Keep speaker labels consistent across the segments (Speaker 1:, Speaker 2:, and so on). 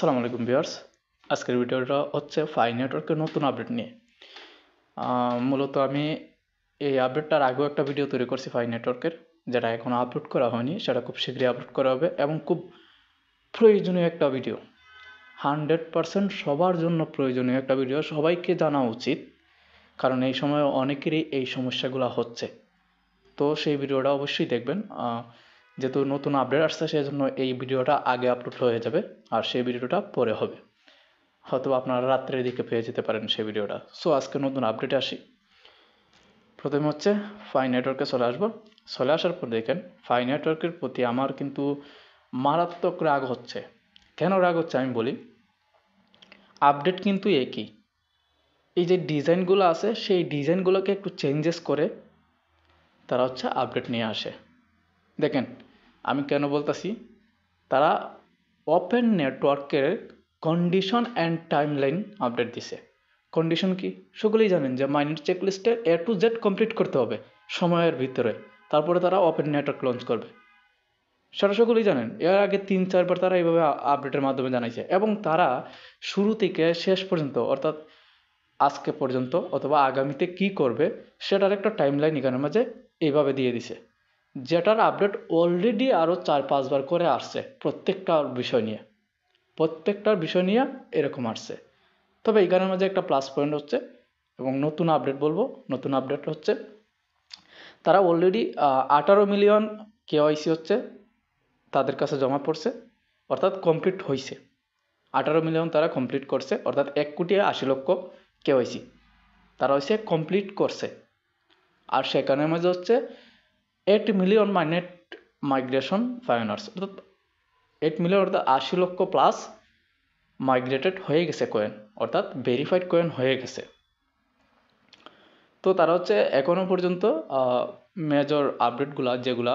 Speaker 1: আসসালামু আলাইকুম ভিউয়ার্স। আজকের ভিডিওটা হচ্ছে ফাই নেটওয়ার্কের নতুন আপডেট নিয়ে। মূলত আমি এই আপডেটটার আগেও একটা ভিডিও তৈরি করছি ফাই নেটওয়ার্কের, যেটা এখনও আপলোড করা হয়নি। সেটা খুব শীঘ্রই আপলোড করা হবে এবং খুব প্রয়োজনীয় একটা ভিডিও, 100% সবার জন্য প্রয়োজনীয় একটা ভিডিও, সবাইকে জানা উচিত। কারণ এই সময় অনেকেরই এই সমস্যাগুলো হচ্ছে। তো সেই ভিডিওটা অবশ্যই দেখবেন। যেহেতু নতুন আপডেট আসছে, সেই জন্য এই ভিডিওটা আগে আপলোড হয়ে যাবে আর সেই ভিডিওটা পরে হবে। হয়তো আপনারা রাত্রের দিকে পেয়ে যেতে পারেন সেই ভিডিওটা। সো আজকে নতুন আপডেটে আসি। প্রথমে হচ্ছে ফাই নেটওয়ার্কে চলে আসার পর দেখেন ফাই নেটওয়ার্কের প্রতি আমার কিন্তু মারাত্মক রাগ হচ্ছে। কেন রাগ হচ্ছে আমি বলি। আপডেট কিন্তু একই, এই যে ডিজাইনগুলো আছে সেই ডিজাইনগুলোকে একটু চেঞ্জেস করে তারা হচ্ছে আপডেট নিয়ে আসে। দেখেন আমি কেন বলতেছি, তারা ওপেন নেটওয়ার্কের কন্ডিশন অ্যান্ড টাইমলাইন আপডেট দিছে। কন্ডিশন কি সকলেই জানেন, যে মাইনেট চেকলিস্টে A to Z কমপ্লিট করতে হবে সময়ের ভিতরে, তারপরে তারা ওপেন নেটওয়ার্ক লঞ্চ করবে। সেটা সকলেই জানেন। এর আগে 3-4 বার তারা এইভাবে আপডেটের মাধ্যমে জানাইছে এবং তারা শুরু থেকে শেষ পর্যন্ত, অর্থাৎ আজকে পর্যন্ত অথবা আগামীতে কি করবে সেটার একটা টাইমলাইন এখানের মাঝে এইভাবে দিয়ে দিছে, যেটার আপডেট অলরেডি আরও 4-5 বার করে আসছে প্রত্যেকটার বিষয় নিয়ে এরকম আসছে। তবে এখানের মাঝে একটা প্লাস পয়েন্ট হচ্ছে, এবং নতুন আপডেট বলবো, নতুন আপডেট হচ্ছে তারা অলরেডি 18 মিলিয়ন কেওয়াইসি হচ্ছে তাদের কাছে জমা পড়ছে, অর্থাৎ কমপ্লিট হয়েছে। 18 মিলিয়ন তারা কমপ্লিট করছে, অর্থাৎ 1,80,00,000 কেওয়াইসি তারা হচ্ছে কমপ্লিট করছে। আর সেখানের মাঝে হচ্ছে 8 মিলিয়ন মাইনেট মাইগ্রেশন ফাইনার্স, অর্থাৎ 8 মিলিয়ন অর্থাৎ 80 লক্ষ প্লাস মাইগ্রেটেড হয়ে গেছে কয়েন, অর্থাৎ ভেরিফাইড কয়েন হয়ে গেছে। তো তারা হচ্ছে এখনও পর্যন্ত মেজর আপডেটগুলা, যেগুলা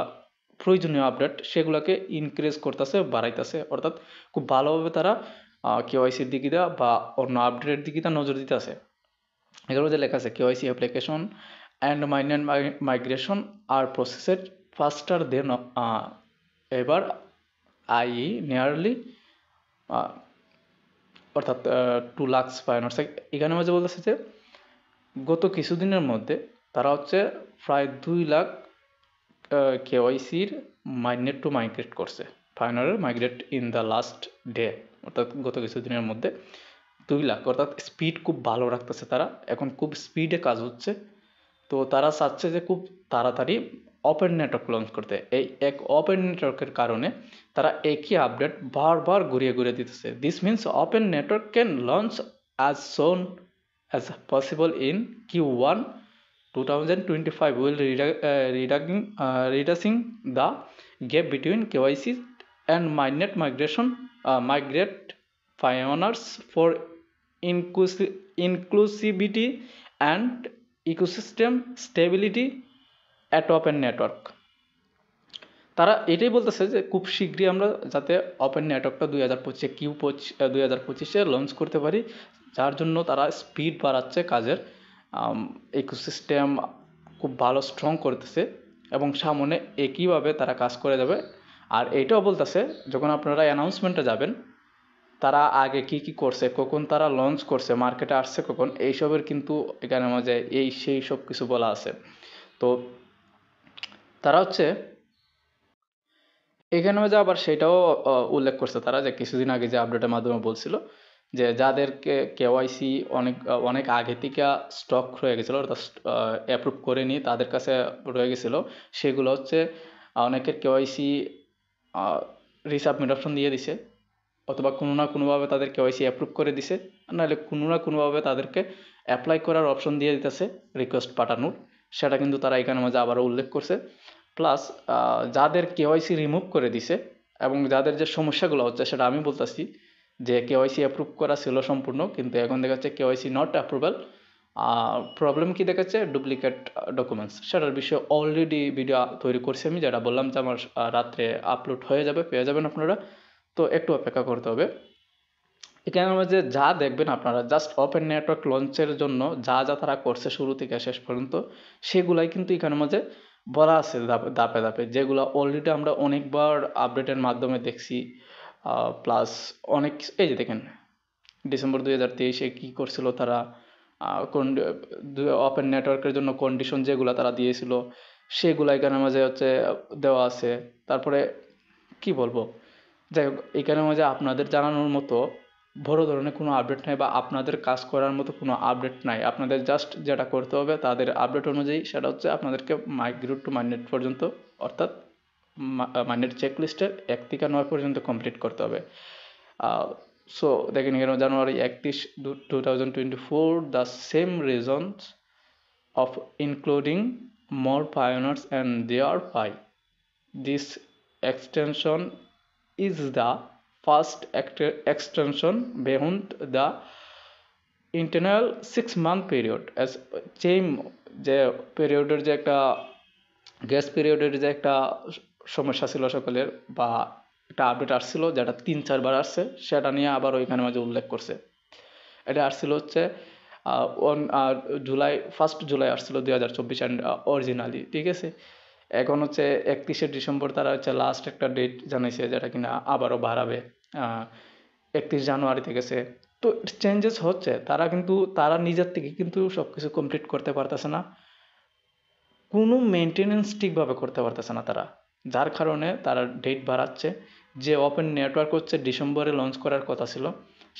Speaker 1: প্রয়োজনীয় আপডেট, সেগুলোকে ইনক্রিজ করতেছে, বাড়াইতেছে, অর্থাৎ খুব ভালোভাবে তারা কেওয়াইসির দিকে দেওয়া বা অন্য আপডেটের দিকে নজর দিতেছে। এগুলো যে লেখা আছে কেওয়াইসি অ্যাপ্লিকেশন অ্যান্ড মাইনেট মাইগ্রেশন আর প্রসেসেড ফাস্টার দেন এবার নিয়ারলি, অর্থাৎ 2 লাখ ফাইনার্স। এখানে মাঝে বলতেছে যে গত কিছুদিনের মধ্যে তারা হচ্ছে প্রায় 2 লাখ কেওয়াইসির মাইনেট টু মাইগ্রেট করছে, ফাইনালের migrate in the last day, অর্থাৎ গত কিছুদিনের মধ্যে 2 লাখ, অর্থাৎ স্পিড খুব ভালো রাখতেছে তারা, এখন খুব স্পিডে কাজ হচ্ছে। তো তারা চাচ্ছে যে খুব তাড়াতাড়ি ওপেন নেটওয়ার্ক লঞ্চ করতে। এই এক ওপেন নেটওয়ার্কের কারণে তারা একই আপডেট বারবার ঘুরিয়ে ঘুরিয়ে দিতেছে। This means open network can launch as soon as possible in Q1 2025 will reducing the gap between KYC and mainnet migration, migrate pioneers for inclusivity and ecosystem stability at open network. তারা এটাই বলতেছে যে খুব শীঘ্রই আমরা যাতে open নেটওয়ার্কটা 2025 launch করতে পারি, যার জন্য তারা স্পিড বাড়াচ্ছে কাজের, ইকোসিস্টেম খুব ভালো স্ট্রং করতেছে এবং সামনে একইভাবে তারা কাজ করে যাবে। আর এইটাও বলতেছে যখন আপনারা অ্যানাউন্সমেন্টে যাবেন, তারা আগে কি কি করছে, কখন তারা লঞ্চ করছে, মার্কেটে আসছে কখন, এইসবের কিন্তু এখানে মাঝে সেই সব কিছু বলা আছে। তো তারা হচ্ছে এখানে যে আবার সেটাও উল্লেখ করছে তারা, যে কিছুদিন আগে যে আপডেটের মাধ্যমে বলছিল যে যাদেরকে কেওয়াইসি অনেক আগে থেকে স্টক রয়ে গেছিলো, অর্থাৎ অ্যাপ্রুভ করে নিয়ে তাদের কাছে রয়ে গেছিলো, সেগুলো হচ্ছে অনেকের কেওয়াইসি রিসাবমিট অপশন দিয়ে দিছে, অথবা কোনো না কোনোভাবে তাদের কেওয়াইসি অ্যাপ্রুভ করে দিছে, নাহলে কোনো না কোনোভাবে তাদেরকে অ্যাপ্লাই করার অপশন দিয়ে দিতেছে রিকোয়েস্ট পাঠানোর। সেটা কিন্তু তারা এখানে মাঝে আবারও উল্লেখ করছে। প্লাস যাদের কেওয়াইসি রিমুভ করে দিছে এবং যাদের যে সমস্যাগুলো হচ্ছে, সেটা আমি বলতেছি যে কেওয়াইসি অ্যাপ্রুভ করা ছিল সম্পূর্ণ, কিন্তু এখন দেখাচ্ছে কেওয়াইসি নট অ্যাপ্রুভাল। প্রবলেম কি দেখাচ্ছে, ডুপ্লিকেট ডকুমেন্টস। সেটার বিষয়ে অলরেডি ভিডিও তৈরি করছি আমি, যেটা বললাম যে আমার রাত্রে আপলোড হয়ে যাবে, পেয়ে যাবেন আপনারা। তো একটু অপেক্ষা করতে হবে। এখানে মাঝে যা দেখবেন আপনারা, জাস্ট ওপেন নেটওয়ার্ক লঞ্চের জন্য যা যা তারা করছে শুরু থেকে শেষ পর্যন্ত, সেগুলাই কিন্তু এখানে মাঝে বলা আছে ধাপে ধাপে, যেগুলো অলরেডি আমরা অনেকবার আপডেটের মাধ্যমে দেখছি। প্লাস অনেক এই যে দেখেন ডিসেম্বর 2023-এ কী করছিল তারা, কোন ওপেন নেটওয়ার্কের জন্য কন্ডিশন যেগুলো তারা দিয়েছিল সেগুলো এখানের মাঝে হচ্ছে দেওয়া আছে। তারপরে কি বলবো, যাই হোক এখানের মাঝে আপনাদের জানানোর মতো বড় ধরনের কোনো আপডেট নাই বা আপনাদের কাজ করার মতো কোনো আপডেট নাই। আপনাদের জাস্ট যেটা করতে হবে তাদের আপডেট অনুযায়ী, সেটা হচ্ছে আপনাদেরকে মাইগ্রেট টু মাইনেট পর্যন্ত, অর্থাৎ মাইনেট চেকলিস্টের 1 থেকে 9 পর্যন্ত কমপ্লিট করতে হবে। সো দেখেন এখানে জানুয়ারি 31, 2024, the same reasons of including more pioneers and thereby this extension is the first extension beyond the internal 6-month period as same যে পিরিয়ডের যে একটা গ্যাস পিরিয়ডের যে একটা সমস্যা ছিল সকলের, বা একটা আপডেট আসছিল যেটা 3-4 বার আসছে, সেটা নিয়ে আবার ওইখানে মাঝে উল্লেখ করছে। এটা আসছিল হচ্ছে জুলাই 1 জুলাই আসছিল 2024 অ্যান্ড অরিজিনালি, ঠিক আছে। এখন হচ্ছে 31শে ডিসেম্বর তারা হচ্ছে লাস্ট একটা ডেট জানাইছে, যেটা কিনা আবারও বাড়াবে 31 জানুয়ারি গেছে। তো চেঞ্জেস হচ্ছে, তারা কিন্তু তারা নিজের থেকে কিন্তু সব কিছু কমপ্লিট করতে পারতেছে না, কোনো মেনটেনেন্স ঠিকভাবে করতে পারতেছে না তারা, যার কারণে তারা ডেট বাড়াচ্ছে। যে ওপেন নেটওয়ার্ক হচ্ছে ডিসেম্বরে লঞ্চ করার কথা ছিল,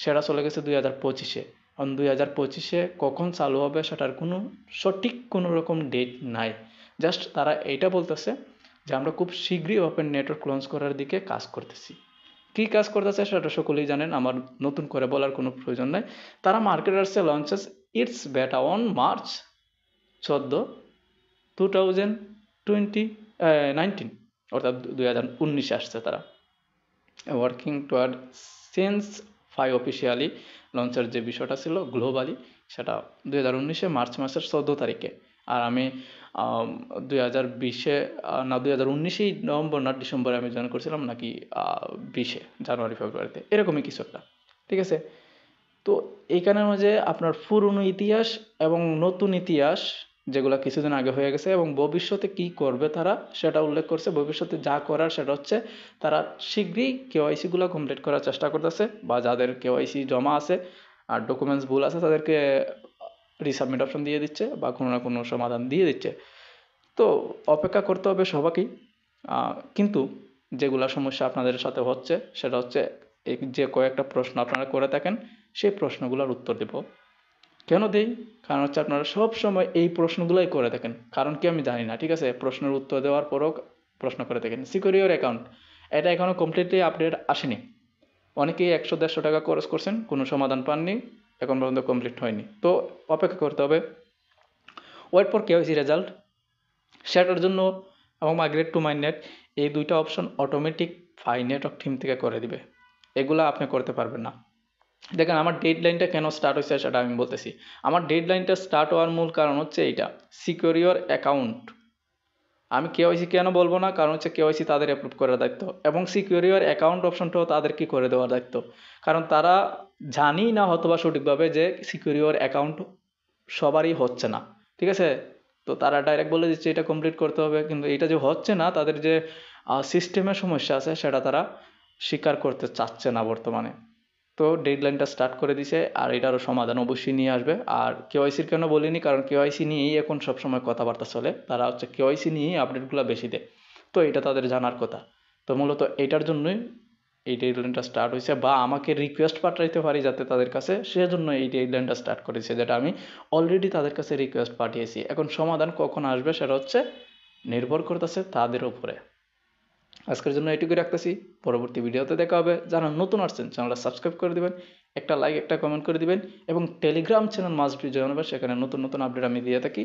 Speaker 1: সেটা চলে গেছে 2025-এ। কারণ 2025-এ কখন চালু হবে সেটার কোনো সঠিক কোনো রকম ডেট নাই। জাস্ট তারা এইটা বলতেছে যে আমরা খুব শীঘ্রই ওপেন নেটওয়ার্ক লঞ্চ করার দিকে কাজ করতেছি। কী কাজ করতেছে সেটা সকলেই জানেন, আমার নতুন করে বলার কোনো প্রয়োজন নাই। তারা মার্কেট আসছে লঞ্চেস ইটস বেটা অন মার্চ 14, 2019, অর্থাৎ 2019-এ আসছে তারা। ওয়ার্কিং টুয়ার্ড সিন্স 5 অফিসিয়ালি লঞ্চের যে বিষয়টা ছিল গ্লোবালি, সেটা 2019-এ মার্চ মাসের 14 তারিখে। আর আমি 2020-এ না 2019-এই নভেম্বর না ডিসেম্বরে আমি জয়েন করছিলাম, নাকি 20-এ জানুয়ারি ফেব্রুয়ারিতে, এরকমই কিছু একটা, ঠিক আছে। তো এইখানের মাঝে আপনার পুরনো ইতিহাস এবং নতুন ইতিহাস যেগুলো কিছুদিন আগে হয়ে গেছে এবং ভবিষ্যতে কি করবে তারা সেটা উল্লেখ করছে। ভবিষ্যতে যা করার সেটা হচ্ছে তারা শীঘ্রই কেওয়াইসিগুলো কমপ্লিট করার চেষ্টা করতেছে, বা যাদের কেওয়াইসি জমা আছে আর ডকুমেন্টস ভুল আছে তাদেরকে রিসাবমিট অপশন দিয়ে দিচ্ছে বা কোনো না কোনো সমাধান দিয়ে দিচ্ছে। তো অপেক্ষা করতে হবে সবাইকেই। কিন্তু যেগুলা সমস্যা আপনাদের সাথে হচ্ছে সেটা হচ্ছে এই যে কয়েকটা প্রশ্ন আপনারা করে থাকেন, সেই প্রশ্নগুলোর উত্তর দেব। কেন দেই? কারণ হচ্ছে আপনারা সব সময় এই প্রশ্নগুলোই করে থাকেন, কারণ কি আমি জানি না, ঠিক আছে। প্রশ্নের উত্তর দেওয়ার পরও প্রশ্ন করে থাকেন। সিকিউর ইওর অ্যাকাউন্ট, এটা এখনও কমপ্লিটলি আপডেট আসেনি। অনেকেই 100-150 টাকা খরচ করছেন, কোনো সমাধান পাননি, এখন পর্যন্ত কমপ্লিট হয়নি। তো অপেক্ষা করতে হবে। ওয়েট ফর কেওয়াইসি রেজাল্ট, সেটার জন্য এবং মাইগ্রেট টু মাইনেট, এই দুইটা অপশন অটোমেটিক নেটওয়ার্ক টিম থেকে করে দিবে। এগুলা আপনি করতে পারবেন না। দেখেন আমার ডেডলাইনটা কেন স্টার্ট হয়েছে সেটা আমি বলতেছি। আমার ডেডলাইনটা স্টার্ট হওয়ার মূল কারণ হচ্ছে এইটা, সিকিউর ইওর অ্যাকাউন্ট। আমি কেওয়াইসি কেন বলবো না, কারণ হচ্ছে কেওয়াইসি তাদের অ্যাপ্রুভ করার দায়িত্ব এবং সিকিউর ইওর অ্যাকাউন্ট অপশনটাও তাদের কি করে দেওয়ার দায়িত্ব। কারণ তারা জানি না হয়তোবা সঠিকভাবে যে সিকিউর ইওর অ্যাকাউন্ট সবারই হচ্ছে না, ঠিক আছে। তো তারা ডাইরেক্ট বলে দিচ্ছে এটা কমপ্লিট করতে হবে, কিন্তু এটা যে হচ্ছে না, তাদের যে সিস্টেমের সমস্যা আছে সেটা তারা স্বীকার করতে চাচ্ছে না বর্তমানে। তো ডেডলাইনটা স্টার্ট করে দিছে, আর এটারও সমাধান অবশ্যই নিয়ে আসবে। আর কেওয়াইসির কেন বলিনি, কারণ কেওয়াইসি নিয়েই এখন সবসময় কথাবার্তা চলে, তারা হচ্ছে কেওয়াইসি নিয়েই আপডেটগুলো বেশি দেয়। তো এটা তাদের জানার কথা। তো মূলত এইটার জন্যই এই ডেডলাইনটা স্টার্ট হয়েছে, বা আমাকে রিকোয়েস্ট পাঠাইতে পারি যাতে তাদের কাছে, সেজন্য এই ডেডলাইনটা স্টার্ট করেছে, যেটা আমি অলরেডি তাদের কাছে রিকোয়েস্ট পাঠিয়েছি। এখন সমাধান কখন আসবে সেটা হচ্ছে নির্ভর করতেছে তাদের উপরে। আজকের জন্য এটুকুই রাখতেছি, পরবর্তী ভিডিওতে দেখা হবে। যারা নতুন আসছেন চ্যানেলটা সাবস্ক্রাইব করে দিবেন, একটা লাইক একটা কমেন্ট করে দিবেন, এবং Telegram channel must be join হবে, সেখানে নতুন নতুন আপডেট আমি দিয়ে থাকি।